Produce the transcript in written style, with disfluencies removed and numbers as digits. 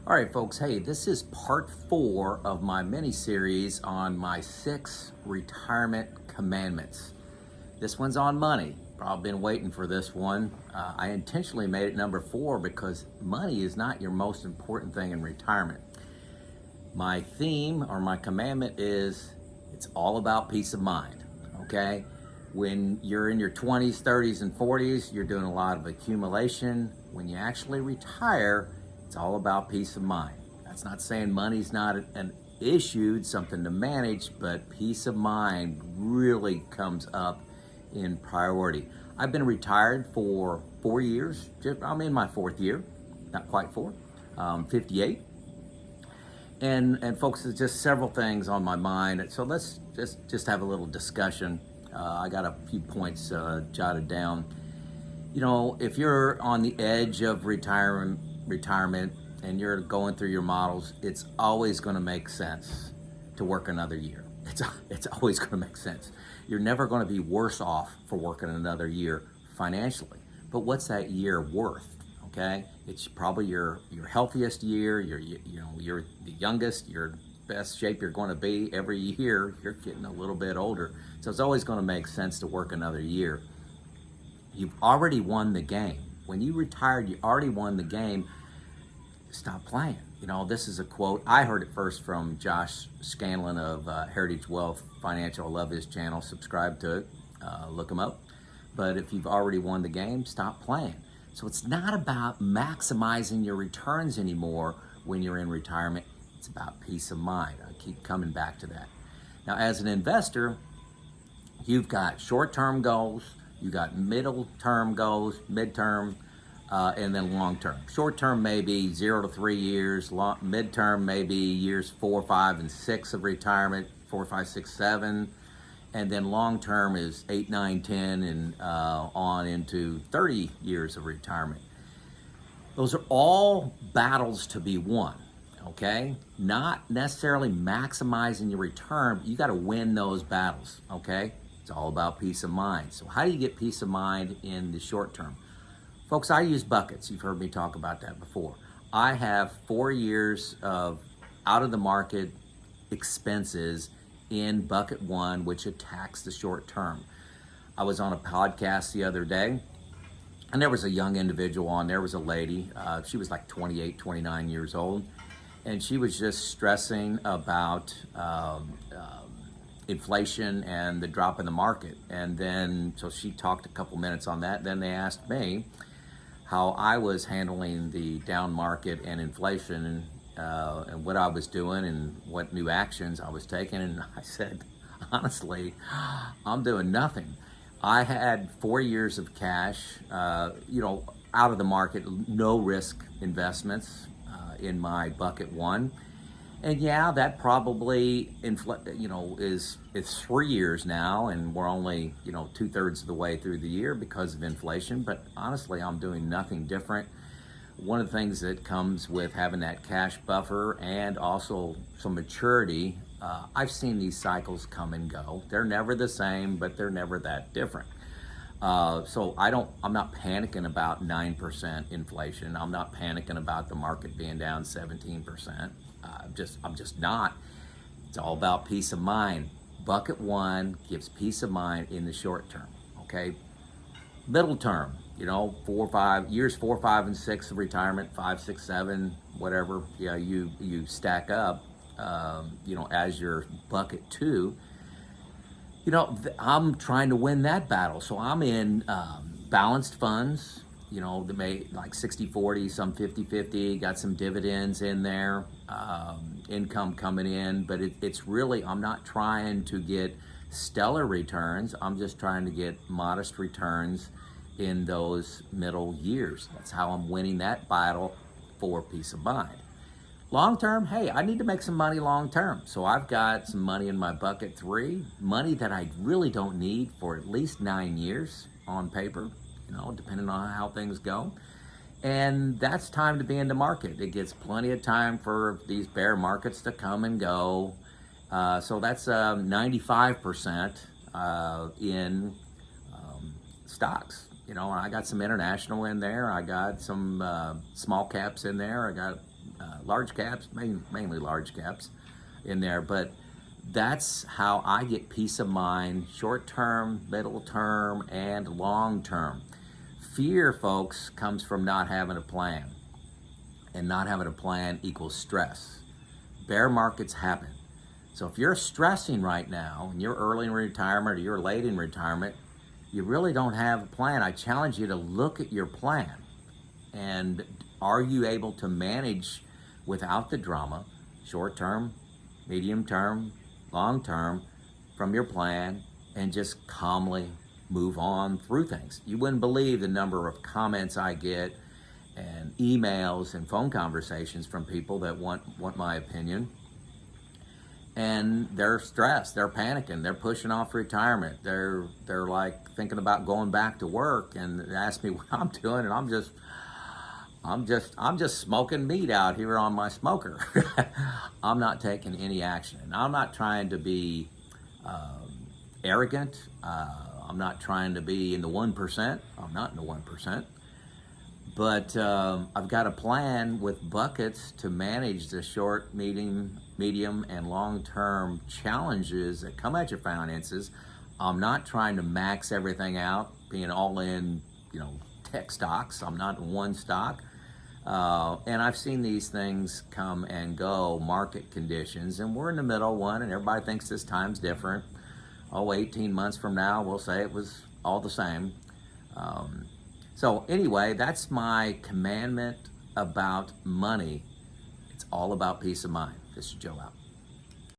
All right, folks. Hey, this is part 4 of my mini series on my 6 retirement commandments. This one's on money. Probably been waiting for this one. I intentionally made it number 4 because money is not your most important thing in retirement. My theme or my commandment is it's all about peace of mind. Okay? When you're in your 20s, 30s, and 40s, you're doing a lot of accumulation. When you actually retire, it's all about peace of mind. That's not saying money's not an issue, it's something to manage, but peace of mind really comes up in priority. I've been retired for 4 years. I'm in my 4th year, not quite 4, 58. And folks, there's just several things on my mind. So let's just have a little discussion. I got a few points jotted down. You know, if you're on the edge of retirement and you're going through your models, it's always going to make sense to work another year. It's always going to make sense. You're never going to be worse off for working another year financially. But what's that year worth? Okay, it's probably your healthiest year. You're the youngest. Your best shape you're going to be every year. You're getting a little bit older, so it's always going to make sense to work another year. You've already won the game. When you retired, you already won the game. Stop playing. You know, this is a quote. I heard it first from Josh Scanlon of Heritage Wealth Financial. I love his channel. Subscribe to it. Look him up. But if you've already won the game, stop playing. So it's not about maximizing your returns anymore when you're in retirement. It's about peace of mind. I keep coming back to that. Now, as an investor, you've got short-term goals, you've got middle-term goals, mid-term, and then long-term. Short-term may be 0 to 3 years. Mid-term may be years 4, 5, and 6 of retirement, 4, 5, 6, 7. And then long-term is 8, 9, 10, and on into 30 years of retirement. Those are all battles to be won, okay? Not necessarily maximizing your return, but you got to win those battles, okay? It's all about peace of mind. So how do you get peace of mind in the short term? Folks, I use buckets. You've heard me talk about that before. I have 4 years of out-of-the-market expenses in bucket 1, which attacks the short term. I was on a podcast the other day, and there was a young individual on there. Was a lady. She was like 28, 29 years old, and she was just stressing about inflation and the drop in the market. And then, so she talked a couple minutes on that. Then they asked me how I was handling the down market and inflation, and what I was doing and what new actions I was taking. And I said, honestly, I'm doing nothing. I had 4 years of cash, out of the market, no risk investments in my bucket 1. And yeah, that probably is 3 years now, and we're only 2/3 of the way through the year because of inflation. But honestly, I'm doing nothing different. One of the things that comes with having that cash buffer and also some maturity, I've seen these cycles come and go. They're never the same, but they're never that different. So I'm not panicking about 9% inflation. I'm not panicking about the market being down 17%. I'm just not. It's all about peace of mind. Bucket 1 gives peace of mind in the short term, okay? Middle term, 4, 5 years, 4, 5, and 6 of retirement, 5, 6, 7, whatever. Yeah, you stack up, as your bucket 2. I'm trying to win that battle, so I'm in balanced funds. That may like 60-40, some 50-50. Got some dividends in there, income coming in, but it's really, I'm not trying to get stellar returns. I'm just trying to get modest returns in those middle years. That's how I'm winning that battle for peace of mind. Long term, hey, I need to make some money long term. So I've got some money in my bucket 3, money that I really don't need for at least 9 years on paper, depending on how things go. And that's time to be in the market. It gets plenty of time for these bear markets to come and go. So that's 95% in stocks. I got some international in there. I got some small caps in there. I got large caps, mainly large caps in there, but that's how I get peace of mind, short term, middle term, and long term. Fear, folks, comes from not having a plan, and not having a plan equals stress. Bear markets happen. So if you're stressing right now and you're early in retirement or you're late in retirement, you really don't have a plan. I challenge you to look at your plan, and are you able to manage without the drama, short term, medium term, long term, from your plan, and just calmly move on through things. You wouldn't believe the number of comments I get and emails and phone conversations from people that want my opinion. And they're stressed, they're panicking, they're pushing off retirement. They're like thinking about going back to work, and they ask me what I'm doing, and I'm just smoking meat out here on my smoker. I'm not taking any action. And I'm not trying to be arrogant. I'm not trying to be in the 1%. I'm not in the 1%. But I've got a plan with buckets to manage the short, medium, and long-term challenges that come at your finances. I'm not trying to max everything out, being all in, tech stocks. I'm not in one stock. And I've seen these things come and go, market conditions, and we're in the middle of one, and everybody thinks this time's different. 18 months from now, we'll say it was all the same. So anyway, that's my commandment about money. It's all about peace of mind. This is Joe out.